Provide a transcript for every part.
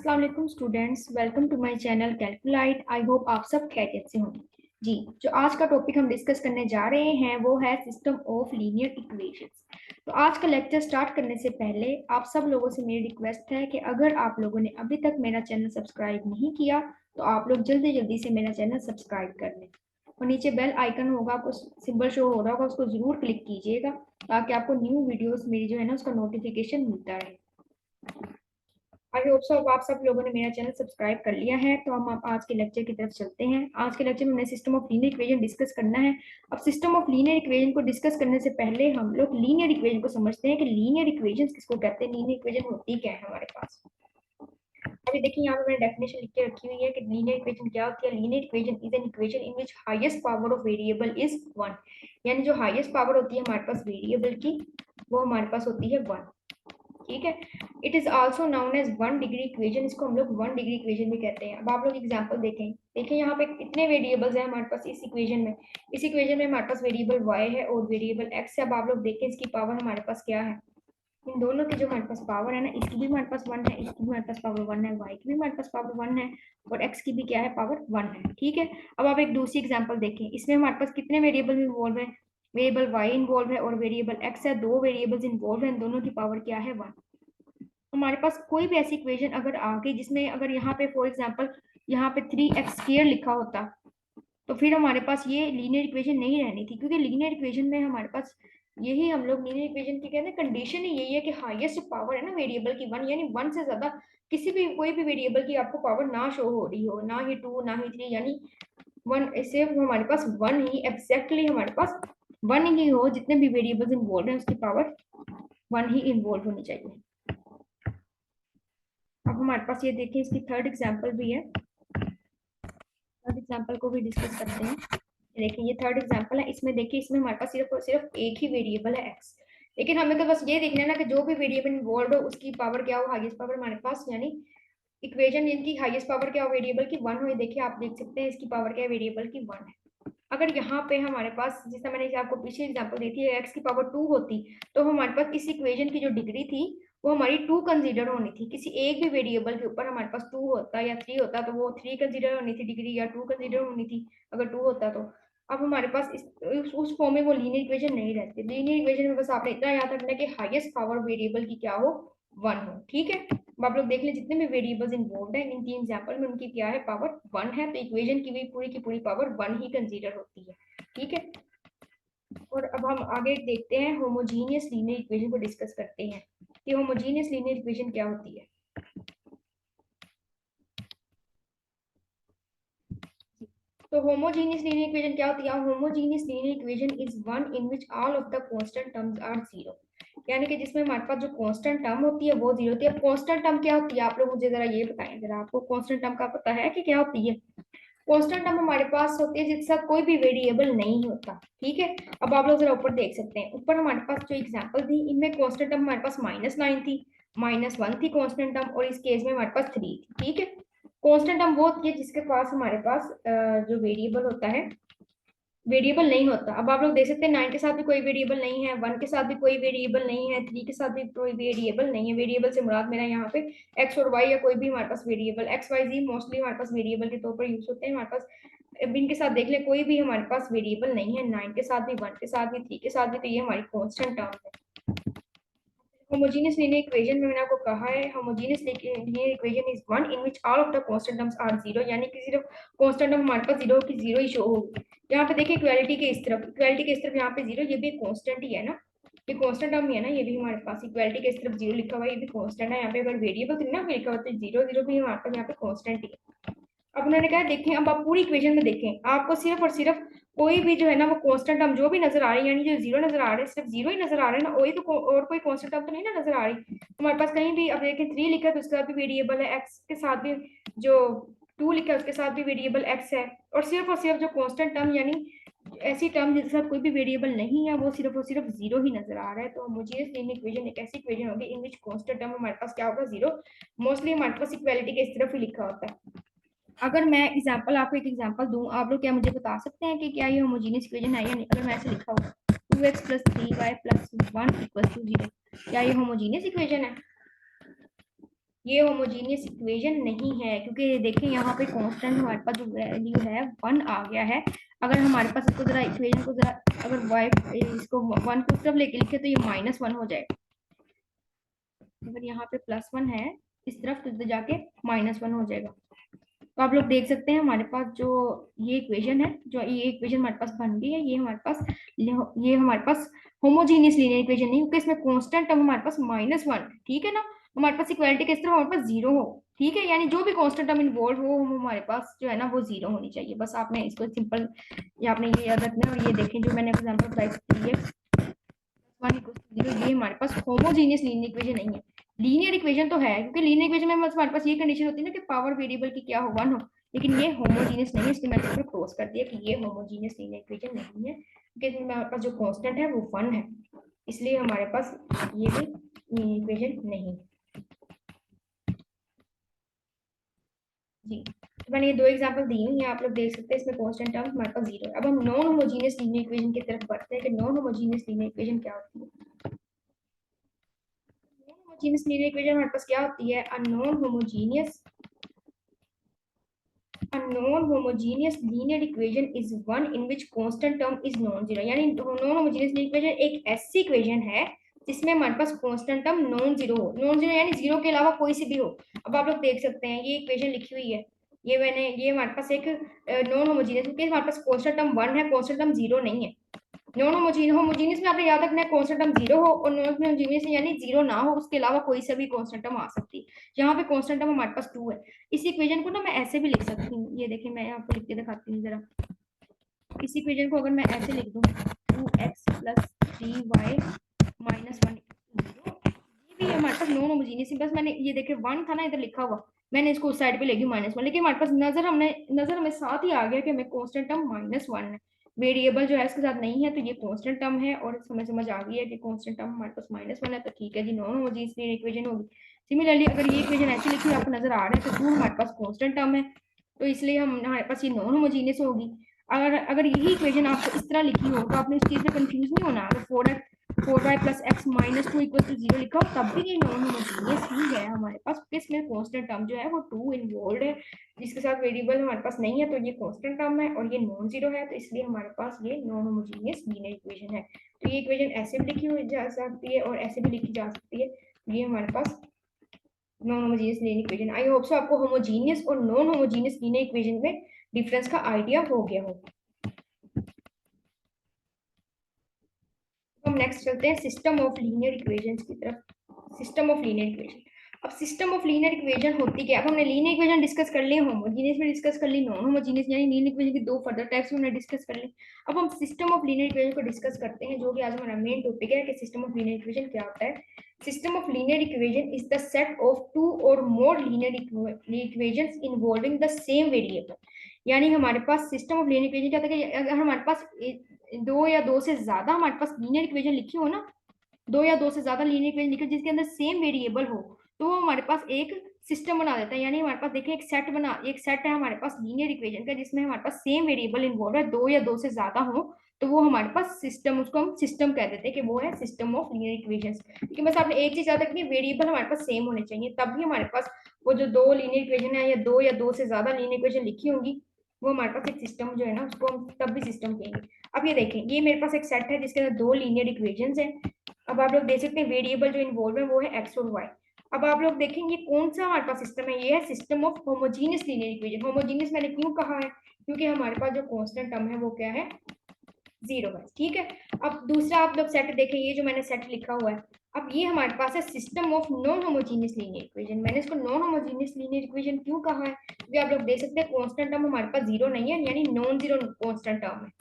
अस्सलाम वालेकुम students, welcome to my channel Calculite. I hope आप सब खैरियत से होंगे। जी, जो आज का टॉपिक हम डिस्कस करने जा रहे हैं वो है सिस्टम ऑफ लीनियर इक्वेशंस। तो आज का लेक्चर स्टार्ट करने से पहले आप सब लोगों से मेरी रिक्वेस्ट है कि अगर आप लोगों ने अभी तक मेरा चैनल सब्सक्राइब नहीं किया तो आप लोग जल्दी जल्दी से मेरा चैनल सब्सक्राइब कर लें और नीचे बेल आइकन होगा, आपको सिंबल शो हो रहा होगा, उसको जरूर क्लिक कीजिएगा ताकि आपको न्यू वीडियोस मेरी जो है ना उसका नोटिफिकेशन मिलता रहे। आई होप सो आप सब लोगों ने मेरा चैनल सब्सक्राइब कर लिया है। तो हम आज के लेक्चर की तरफ चलते हैं। आज के लेक्चर में हमने system of linear equation discuss करना है। अब सिस्टम ऑफ लीनियर इक्वेशन को डिस्कस करने से पहले हम लोग लीनियर इक्वेशन को समझते हैं कि लीनियर इक्वेशन किसको कहते हैं, लीनियर इक्वेशन होती क्या है हमारे पास। अभी देखिए यहाँ पे मैंने डेफिनेशन लिख के रखी हुई है कि लीनियर इक्वेशन क्या होती है। Linear equation is an equation in which highest power of variable is 1, यानी जो हाईएस्ट पावर होती है हमारे पास वेरिएबल की वो हमारे पास होती है 1। ठीक है। It is also known as one degree equation, इसको हम लोग वन डिग्री इक्वेशन भी कहते हैं। अब आप लोग एग्जांपल देखें यहाँ पे कितने वेरिएबल्स हैं हमारे पास इस इक्वेशन में। इस इक्वेशन में हमारे पास वेरिएबल y है और वेरिएबल x है। अब आप लोग देखें इसकी पावर हमारे पास क्या है। इन दोनों की जो हमारे पास पावर है ना, इसकी भी हमारे पास 1 है, इसकी भी हमारे पास पावर 1 है, y की भी हमारे पास पावर 1 है और x की भी क्या है, पावर 1 है। ठीक है। अब आप एक दूसरी एग्जांपल देखें, इसमें हमारे पास कितने वेरिएबल इन्वॉल्व है, वेरिएबल y इन्वॉल्व है और वेरिएबल x है। दो वेरिएबल्स इन्वॉल्व है, दोनों की पावर क्या है, 1। हमारे पास कोई भी ऐसी इक्वेशन अगर आ गई जिसमें अगर यहाँ पे फॉर एग्जांपल यहाँ पे 3x² लिखा होता तो फिर हमारे पास ये लीनियर इक्वेशन नहीं रहनी थी, क्योंकि लीनियर इक्वेशन में हमारे पास यही हम लोग लीनियर इक्वेशन की कहते हैं कंडीशन ही यही है कि हाईएस्ट पावर है ना वेरिएबल की 1, यानी 1 से ज्यादा किसी भी कोई भी वेरिएबल की आपको पावर ना शो हो रही हो, ना ही 2 ना ही 3, यानी 1, इससे हमारे पास 1 ही एग्जैक्टली हमारे पास 1 ही हो, जितने भी वेरिएबल्स इन्वॉल्व है उसकी पावर 1 ही इन्वॉल्व होनी चाहिए। अब हमारे पास ये देखिए इसकी थर्ड एग्जांपल भी है, थर्ड एग्जांपल को भी डिस्कस करते हैं। देखिए ये थर्ड एग्जांपल है, इसमें देखिए इसमें हमारे पास सिर्फ और सिर्फ एक ही वेरिएबल है x, लेकिन हमें तो बस ये देखना है ना कि जो भी वेरिएबल इन्वॉल्व हो उसकी पावर क्या हो, हाईएस्ट पावर हमारे पास, यानी इक्वेशन जिनकी हाईएस्ट पावर क्या हो वेरिएबल की 1 हो। ये देखिए आप देख सकते हैं इसकी पावर क्या है, वेरिएबल की 1 है। अगर यहाँ पे हमारे पास, जिस मैंने आपको पिछली एग्जांपल दी थी, x की पावर 2 होती तो हमारे पास इस इक्वेशन की जो डिग्री थी वो हमारी 2 कंसीडर होनी थी। किसी एक भी वेरिएबल के ऊपर हमारे पास 2 होता या 3 होता तो वो 3 कंसीडर होनी थी डिग्री, या 2 कंसीडर होनी थी अगर 2 होता तो। अब हमारे पास उस फॉर्म में वो लीनियर इक्वेशन नहीं रहती। लीनियर इक्वेशन में बस आपने इतना याद रखना है कि हाईएस्ट पावर वेरिएबल की क्या हो, 1 हो। ठीक है। अब आप लोग देख लें जितने भी वेरिएबल्स इन्वॉल्व है इन तीन एग्जांपल में उनकी क्या है, पावर 1 है, तो इक्वेशन की पूरी पावर 1 ही कंसीडर होती है। ठीक है। और अब हम आगे देखते हैं, होमोजीनियस लीनियर इक्वेशन को डिस्कस करते हैं कि होमोजीनियस लीनियर इक्वेशन क्या होती है। तो होमोजीनियस लीनियर इक्वेशन क्या होती है। Homogeneous linear equation is one in which all of the constant terms are zero, यानी कि जिसमें हमारे पास जो कांस्टेंट टर्म होती है वो जीरो होती है। अब कांस्टेंट टर्म क्या होती है, आप लोग मुझे जरा ये बताएं, जरा आपको कांस्टेंट टर्म का पता है कि क्या होती है। कांस्टेंट टर्म हमारे पास होती है जिसके साथ कोई भी वेरिएबल नहीं होता। ठीक है। अब आप लोग जरा ऊपर देख सकते हैं, ऊपर हमारे पास जो एग्जांपल थी इनमें कांस्टेंट टर्म हमारे पास -9 थी, -1 थी कांस्टेंट टर्म, और इस केस में हमारे पास 3 थी। ठीक है। कांस्टेंट टर्म वो होती है जिसके पास हमारे पास जो वेरिएबल होता है वेरिएबल नहीं होता। अब आप लोग देख सकते हैं 9 के साथ भी कोई वेरिएबल नहीं है, 1 के साथ भी कोई वेरिएबल नहीं है, 3 के साथ भी कोई वेरिएबल नहीं है। वेरिएबल से मुराद मेरा यहाँ पे एक्स और वाई या कोई भी हमारे पास वेरिएबल, एक्स वाई जी मोस्टली हमारे पास वेरिएबल के तौर पर यूज होते हैं हमारे पास। अब इनके साथ देख ले कोई भी हमारे पास वेरिएबल नहीं है, 9 के साथ भी, 1 के साथ भी, 3 के साथ भी, तो ये हमारी कांस्टेंट टर्म है। होमोजेनियस लीनियर इक्वेशन में मैंने आपको कहा है homogeneous linear equation is one in which all of the constant terms are zero, यानी कि सिर्फ कांस्टेंट टर्म हमारे पास जीरो की जीरो ही शो होगी। यहाँ पे देखिए इक्वालिटी के इस तरफ, इक्वालिटी के इस तरफ यहाँ पे जीरो, ये भी कांस्टेंट ही है ना, ये कांस्टेंट टर्म ही है ना, ये भी हमारे पास इक्वालिटी के इस तरफ जीरो लिखा हुआ है, ये भी कांस्टेंट है। यहाँ पे अगर वेरिएबल ना लिखा हुआ तो जीरो जीरो भी हमारे पास यहाँ पे कांस्टेंट ही है। अब उन्होंने कहा देखें, अब आप पूरी इक्वेशन में देखें, आपको सिर्फ और सिर्फ कोई भी जो है ना वो कांस्टेंट टर्म जो भी नजर आ रही है, यानी जो जीरो नजर आ रहे हैं, सिर्फ जीरो ही नजर आ रहे हैं ना, वही तो और कोई कांस्टेंट टर्म तो नहीं ना नजर आ रही हमारे पास कहीं भी। अब देखें 3 लिखा है तो उसके साथ भी वेरिएबल है, एक्स के साथ भी जो 2 लिखा है उसके साथ भी वेरिएबल एक्स है, और सिर्फ जो कांस्टेंट टर्म यानी ऐसी टर्म जिसके साथ कोई भी वेरिएबल नहीं है वो सिर्फ और सिर्फ जीरो ही नजर आ रहा है। तो होमोजेनियस लीनियर इक्वेशन एक ऐसी इक्वेशन होगी इन विच कांस्टेंट टर्म हमारे पास क्या होगा, जीरो। मोस्टली हमारे पास इक्वालिटी के इस तरफ ही लिखा होता है। अगर मैं एग्जांपल आपको एक एग्जांपल दूं, आप लोग क्या मुझे बता सकते हैं कि क्या ये होमोजेनियस इक्वेशन है या नहीं। अगर मैं ऐसे लिखा हूं 2x + 3y + 1 = 0, क्या ये होमोजेनियस इक्वेशन है। ये होमोजीनियस इक्वेशन नहीं है, क्योंकि देखिए यहाँ पे कांस्टेंट हमारे पास जो वैल्यू है 1 आ गया है। अगर हमारे पास इसको जरा इक्वेशन को जरा अगर वाई इसको 1 को तरफ लेके लिखे तो ये -1 हो जाएगा। अगर यहाँ पे +1 है इस तरफ तो जाके -1 हो जाएगा। तो आप लोग देख सकते हैं हमारे पास जो ये इक्वेशन है, जो ये इक्वेशन हमारे पास बन गई है, ये हमारे पास होमोजीनियस लीनियर इक्वेशन नहीं, क्योंकि इसमें कांस्टेंट टर्म हमारे पास -1, ठीक है ना। हमारे पास इक्वालिटी किस तरह हमारे पास 0 हो, ठीक है, यानी जो भी कांस्टेंट टर्म इन्वॉल्व हो हमारे पास जो है ना वो 0 होनी चाहिए। बस आपने इसको सिंपल ये आपने ये याद रखना है। और ये देखें जो मैंने एग्जांपल बताई है 1 = 0, ये हमारे पास होमोजीनियस लीनियर इक्वेशन नहीं है। लीनियर इक्वेशन तो है, क्योंकि लीनियर इक्वेशन में हमारे पास ये कंडीशन होती है ना कि पावर वेरिएबल की क्या हो 1 हो, लेकिन ये होमोजीनियस नहीं है। इसलिए मैंने इसको क्रॉस कर दिया कि ये होमोजीनियस लीनियर इक्वेशन नहीं है, क्योंकि इसमें हमारे पास जो कांस्टेंट है वो 1 है, इसलिए हमारे पास ये भी लीनियर इक्वेशन नहीं। जी, तो मैंने ये 2 एग्जांपल दी हुई हैं, आप लोग देख सकते हैं इसमें कांस्टेंट टर्म हमारे पास 0 है। अब हम नॉन होमोजीनियस लीनियर इक्वेशन की तरफ बढ़ते हैं कि नॉन होमोजीनियस लीनियर इक्वेशन क्या होती है। होमोजीनियस लीनियर इक्वेशन हमारे पास क्या होती है, a non homogeneous linear equation is one in which constant term is non-zero। यानी नॉन होमोजीनियस लीनियर इक्वेशन एक ऐसी इक्वेशन है जिसमें हमारे पास कांस्टेंट टर्म नॉन जीरो हो, नॉन जीरो यानी जीरो के अलावा कोई सी भी हो। अब आप लोग देख सकते हैं ये इक्वेशन लिखी हुई है, ये हमारे पास एक नॉन होमोजीनियस, क्योंकि हमारे पास कांस्टेंट टर्म 1 है, कांस्टेंट टर्म 0 नहीं है। नॉन होमोजीनियस में आपने याद रखना है कांस्टेंट टर्म 0 हो, और नॉन होमोजीनियस यानी 0 ना हो, उसके अलावा कोई सा भी कांस्टेंट टर्म आ सकती है। यहाँ पे कांस्टेंट टर्म हमारे पास 2 है। इस इक्वेशन को ना मैं ऐसे भी लिख सकती हूँ, ये देखिए मैं आपको लिख के दिखाती हूँ जरा। इस इक्वेशन को अगर मैं ऐसे लिख दूँ 2x + 3y - 1, ये भी हमारे पास नॉन होमोजीनियस है। बस मैंने ये देखिए 1 था ना इधर लिखा हुआ, मैंने इसको उस साइड पे ले गई -1, लेकिन हमारे पास नजर हमें साथ ही आ गया कि हमें कांस्टेंट टर्म -1 है, वेरिएबल जो है इसके साथ नहीं है, तो ये कांस्टेंट टर्म है। और हमें समझ आ गई है कि कांस्टेंट टर्म हमारे पास -1 है, तो ठीक है जी, नॉन होमोजीनियस इक्वेशन होगी। सिमिलरली अगर ये इक्वेशन ऐसी लिखी हुई आपको नजर आ रहा है तो 2 हमारे पास कांस्टेंट टर्म है, तो इसलिए हमारे पास ये नॉन होमोजीनियस होगी। अगर अगर यही इक्वेशन आपको इस तरह लिखी हो तो आपने इस चीज में कंफ्यूज नहीं होना। अगर 4y + x - 2 = 0 लिखा हो तब भी ये नॉन होमोजीनियस ही है हमारे पास, क्योंकि इसमें कांस्टेंट टर्म जो है वो 2 इन्वॉल्व है, जिसके साथ वेरिएबल हमारे पास नहीं है, तो ये कांस्टेंट टर्म है और ये नॉन जीरो है, तो इसलिए हमारे पास ये नॉन होमोजीनियस लीनियर इक्वेशन है। तो ये इक्वेशन ऐसे भी लिखी हुई जा सकती है और ऐसे भी लिखी जा सकती है, ये हमारे पास non homogeneous linear equation. I hope so आपको होमोजीनियस और नॉन होमोजीनियस लीनियर इक्वेशन में डिफरेंस का आइडिया हो गया हो। हम नेक्स्ट चलते हैं सिस्टम ऑफ लीनियर इक्वेशंस की तरफ। सिस्टम ऑफ लीनियर इक्वेशन, अब सिस्टम ऑफ लीनियर इक्वेशन होती क्या है। अब हमने लीनियर इक्वेशन डिस्कस कर ली, होमोजीनियस में डिस्कस कर ली, नॉन होमोजीनियस यानी लीनियर इक्वेशन की 2 फर्दर टाइप्स में हमने डिस्कस कर ली। अब हम सिस्टम ऑफ लीनियर इक्वेशन को डिस्कस करते हैं, जो कि आज हमारा मेन टॉपिक है कि सिस्टम ऑफ लीनियर इक्वेशन क्या होता है। System of linear equation is the set of 2 और more linear equations involving the same variable. यानी हमारे पास सिस्टम ऑफ लीनियर इक्वेशन क्या होता है कि अगर हमारे पास 2 या 2 से ज्यादा हमारे पास लीनियर इक्वेशन लिखी हो ना, 2 या 2 से ज्यादा लीनियर इक्वेशन लिखी जिसके अंदर सेम वेरिएबल हो, तो वो हमारे पास एक सिस्टम बना देता है। यानी हमारे पास देखिए एक सेट है हमारे पास लीनियर इक्वेशन का, जिसमें हमारे पास सेम वेरिएबल इन्वॉल्व है, 2 या 2 से ज्यादा हो, तो वो हमारे पास सिस्टम, उसको हम सिस्टम कह देते हैं कि वो है सिस्टम ऑफ लीनियर इक्वेशंस। लेकिन बस आपने एक चीज याद रखनी है, वेरिएबल हमारे पास सेम होने चाहिए, तब भी हमारे पास वो जो 2 लीनियर इक्वेशन है या 2 या 2 से ज्यादा लीनियर इक्वेशन लिखी होंगी, वो हमारे पास एक सिस्टम जो है ना उसको हम तब भी सिस्टम कहेंगे। अब ये देखें, ये मेरे पास एक सेट है जिसके अंदर 2 लीनियर इक्वेशंस हैं। अब आप लोग देख सकते हैं वेरिएबल जो इन्वॉल्व है वो है एक्स और वाई। अब आप लोग देखेंगे कौन सा हमारे पास सिस्टम है, ये है system of homogeneous linear equation. Homogeneous मैंने क्यों कहा है, क्योंकि हमारे पास जो कांस्टेंट टर्म है वो क्या है, 0 है, ठीक है। अब दूसरा आप लोग सेट देखें, ये जो मैंने सेट लिखा हुआ है, अब ये हमारे पास है system of non homogeneous linear equation. मैंने इसको नॉन होमोजीनियस लीनियर इक्वेशन क्यों कहा है, क्योंकि आप लोग देख सकते हैं कांस्टेंट टर्म हमारे पास 0 नहीं है, यानी नॉन जीरो कांस्टेंट टर्म है,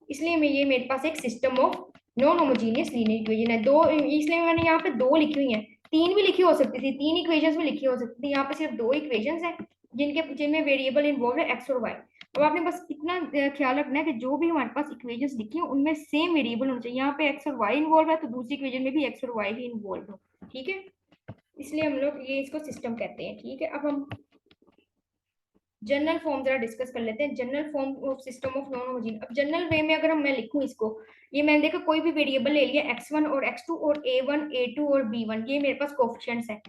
इसलिए ये मेरे पास एक system of non homogeneous linear equation है। दो, इसलिए मैंने यहाँ पे 2 लिखी हुई है, 3 भी लिखी हो सकती थी, 3 इक्वेशंस भी लिखी हो सकती थी, यहाँ पे सिर्फ 2 इक्वेशंस हैं जिनमें वेरिएबल इन्वॉल्व है एक्स और वाई। अब आपने बस इतना ख्याल रखना है कि जो भी हमारे पास इक्वेशंस लिखी हो उनमें सेम वेरिएबल होना चाहिए। यहाँ पे एक्स और वाई इन्वॉल्व है तो दूसरी इक्वेशन में भी एक्स और वाई ही इन्वॉल्व हो, ठीक है, इसलिए हम लोग ये इसको सिस्टम कहते हैं, ठीक है। अब हम जनरल फॉर्म जरा डिस्कस कर लेते हैं, general form of system of non homogeneous. अब जनरल वे में अगर हम मैं लिखूं इसको, ये मैंने देखा कोई भी वेरिएबल ले लिया x1 और x2 और a1 a2 और b1, ये मेरे पास कोफिशिएंट्स है।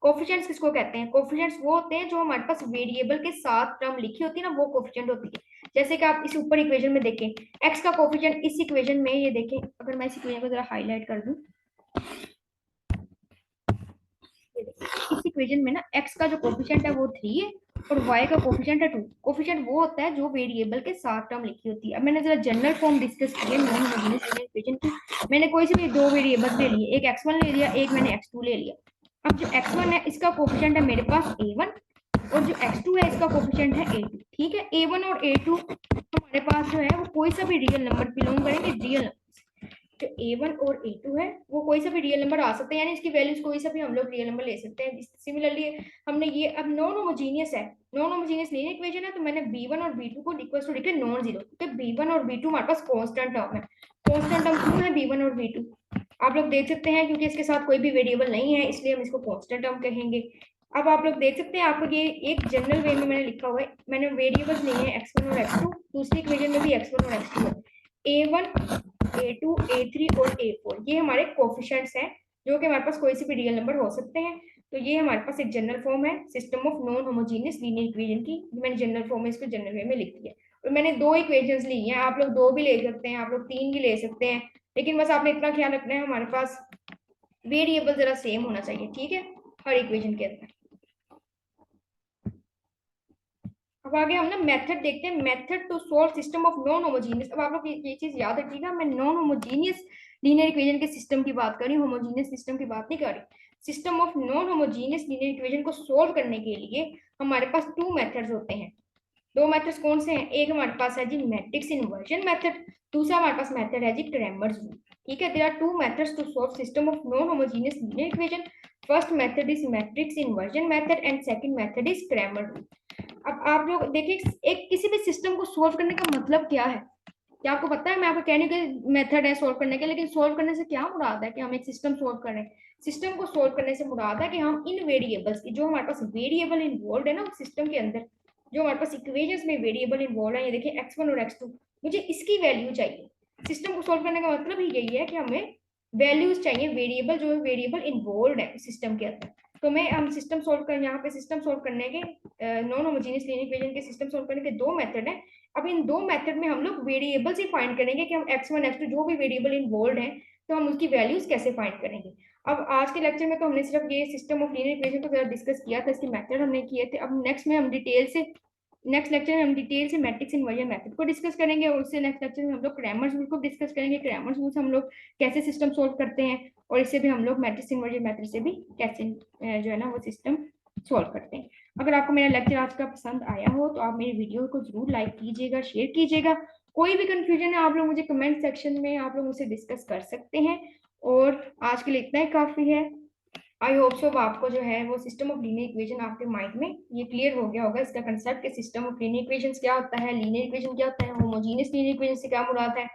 कोफिशिएंट्स किसको कहते हैं? कोफिशिएंट्स वो होते हैं जो हमारे पास वेरिएबल के साथ टर्म लिखी होती है ना, वो कोफिशिएंट होती है। जैसे कि आप इस ऊपर इक्वेशन में देखें, x का कोफिशिएंट इस इक्वेशन में, ये देखें, अगर मैं इस इक्वेशन को जरा हाईलाइट कर दूं, इस इक्वेशन में ना x का जो कोफिशिएंट है वो 3 है और y का कोफिशिएंट है 2। कोफिशिएंट वो होता है जो वेरिएबल के साथ टर्म लिखी होती है। अब मैंने जरा जनरल फॉर्म डिस्कस की है नॉन होमोजेनियस लीनियर इक्वेशन की। मैंने कोई से भी दो वेरिएबल्स ले लिए, एक x1 ले लिया, एक मैंने x2 ले लिया। अब जो x1 है इसका कोफिशिएंट है मेरे पास a1 और जो x2 है इसका कोफिशिएंट है a2। ठीक है, a1 और a2 हमारे पास जो है वो कोई सा भी रियल नंबर बिलोंग करेंगे, रियल। जो a1 और a2 है वो कोई सा भी रियल नंबर आ सकते हैं, यानी इसकी वैल्यूज कोई सा भी हम लोग रियल नंबर ले सकते हैं। सिमिलरली हमने ये, अब नॉन होमोजीनियस है, नॉन होमोजीनियस लीनियर इक्वेशन है, तो मैंने b1 और b2 को इक्वल टू लिखे नॉन जीरो, क्योंकि b1 और b2 हमारे पास कांस्टेंट टर्म है। कांस्टेंट टर्म क्यों है b1 और b2? आप लोग देख सकते हैं, क्योंकि इसके साथ कोई भी वेरिएबल नहीं है इसलिए हम इसको कांस्टेंट टर्म कहेंगे। अब आप लोग देख सकते हैं, आपको ये एक जनरल वे में मैंने लिखा हुआ है, मैंने वेरिएबल्स लिए हैं x1 और x2, दूसरी इक्वेशन में भी x1 और x2 है। a1, a2, a3 और a4 ये हमारे कोफिशिएंट्स हैं, जो कि हमारे पास कोई से भी रियल नंबर हो सकते हैं। तो ये हमारे पास एक जनरल फॉर्म है system of non homogeneous linear equation की। मैंने जनरल फॉर्म में इसको जनरल वे में लिख दिया और मैंने दो इक्वेशंस ली हैं, आप लोग दो भी ले सकते हैं, आप लोग तीन भी ले सकते हैं, लेकिन बस आपने इतना ख्याल रखना है हमारे पास वेरिएबल जरा सेम होना चाहिए, ठीक है, हर इक्वेशन के अंदर। अब आगे हम ना मेथड देखते हैं, method to solve system of non homogeneous. अब आप लोग ये चीज याद रखिएगा, मैं नॉन होमोजेनियस लीनियर इक्वेशन के सिस्टम की बात कर रही हूँ, होमोजेनियस सिस्टम की बात नहीं कर रही। System of non homogeneous linear equation को सॉल्व करने के लिए हमारे पास टू मेथड्स होते हैं। दो मेथड्स कौन से हैं? एक हमारे पास है जी मैट्रिक्स इन्वर्जन मेथड, दूसरा हमारे पास मेथड है जी क्रैमर्स रूल। ठीक है, there are two methods to solve system of non homogeneous linear equation. First method is matrix inversion method and second method is Cramer rule. अब आप लोग देखिए, एक किसी भी सिस्टम को सॉल्व करने का मतलब क्या है? क्या आपको पता है? मैं आपको कहने के मेथड है सॉल्व करने के, लेकिन सॉल्व करने से क्या मुराद है कि हम एक सिस्टम सॉल्व कर रहे हैं? सिस्टम को सॉल्व करने से मुराद है कि हम इन वेरिएबल्स की, जो हमारे पास वेरिएबल इन्वॉल्व है ना सिस्टम के अंदर, जो हमारे पास इक्वेशंस में वेरिएबल इन्वॉल्व है, ये देखिए x1 और x2, मुझे इसकी वैल्यू चाहिए। सिस्टम को सॉल्व करने का मतलब ही यही है कि हमें वैल्यूज चाहिए, वेरिएबल जो है वेरिएबल इन्वॉल्व है सिस्टम के अंदर। तो मैं हम सिस्टम सॉल्व कर, यहाँ पे सिस्टम सॉल्व करने के नॉन होमोजेनियस लीनियर इक्वेशन के सिस्टम सॉल्व करने के दो मेथड हैं। अब इन दो मेथड में हम लोग वेरिएबल्स ही फाइंड करेंगे कि हम x1 x2 जो भी वेरिएबल इन्वॉल्व है तो हम उसकी वैल्यूज कैसे फाइंड करेंगे। अब आज के लेक्चर में तो हमने सिर्फ ये सिस्टम ऑफ लीनियर इक्वेशन को जरा डिस्कस किया था, इसके मेथड हमने किए थे। अब नेक्स्ट में हम डिटेल से, नेक्स्ट लेक्चर में हम डिटेल से मैट्रिक्स इन्वर्जन मेथड को डिस्कस करेंगे और उससे नेक्स्ट लेक्चर में हम लोग क्रैमर्स रूल को डिस्कस करेंगे। क्रैमर्स रूल से हम लोग कैसे सिस्टम सॉल्व करते हैं और इससे भी हम लोग मैट्रिक्स इन्वर्जन मेथड से भी कैसे जो है ना वो सिस्टम सॉल्व करते हैं। अगर आपको मेरा लेक्चर आज का पसंद आया हो तो आप मेरी वीडियो को जरूर लाइक कीजिएगा, शेयर कीजिएगा। कोई भी कंफ्यूजन है आप लोग मुझे कमेंट सेक्शन में आप लोग मुझसे डिस्कस कर सकते हैं। और आज के लिए इतना ही काफी है। आई होप सो आपको जो है वो सिस्टम ऑफ लीनियर इक्वेशन आपके माइंड में ये क्लियर हो गया होगा, इसका कंसेप्ट कि सिस्टम ऑफ लीनियर इक्वेशंस क्या होता है, लीनियर इक्वेशन क्या होता है, होमोजेनियस लीनियर इक्वेशन से क्या मुराद है,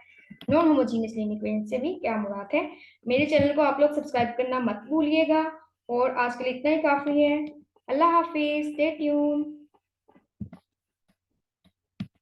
नॉन होमोजेनियस लीनियर इक्वेशन से भी क्या मुराद है। मेरे चैनल को आप लोग सब्सक्राइब करना मत भूलिएगा। और आज के लिए इतना ही काफी है। अल्लाह हाफिज, स्टे ट्यून।